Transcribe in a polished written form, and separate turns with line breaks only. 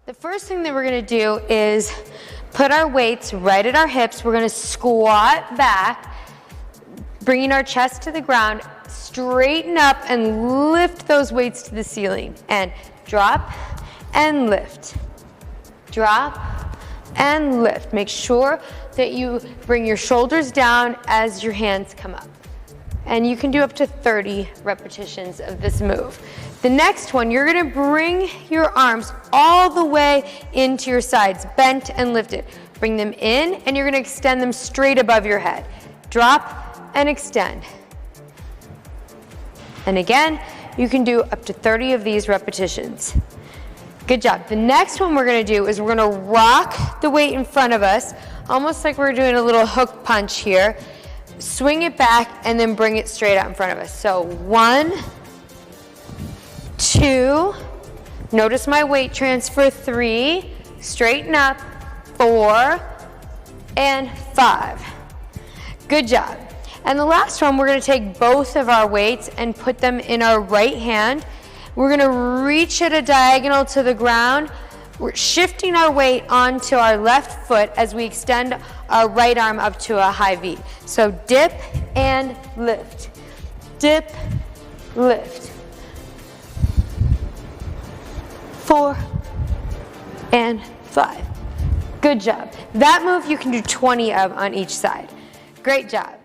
The first thing that we're going to do is put our weights right at our hips. We're going to squat back, bringing our chest to the ground, straighten up and lift those weights to the ceiling, and drop and lift. Drop and lift. Make sure that you bring your shoulders down as your hands come up. And you can do up to 30 repetitions of this move. The next one, you're gonna bring your arms all the way into your sides, bent and lifted. Bring them in, and you're gonna extend them straight above your head. Drop and extend. And again, you can do up to 30 of these repetitions. Good job. The next one we're gonna do is we're gonna rock the weight in front of us, almost like we're doing a little hook punch here. Swing it back and then bring it straight out in front of us. So 1, 2, notice my weight transfer, 3, straighten up, 4, and 5. Good job. And the last one, we're gonna take both of our weights and put them in our right hand. We're gonna reach at a diagonal to the ground. We're shifting our weight onto our left foot as we extend our right arm up to a high V. So dip and lift. Dip, lift. 4 and 5. Good job. That move you can do 20 of on each side. Great job.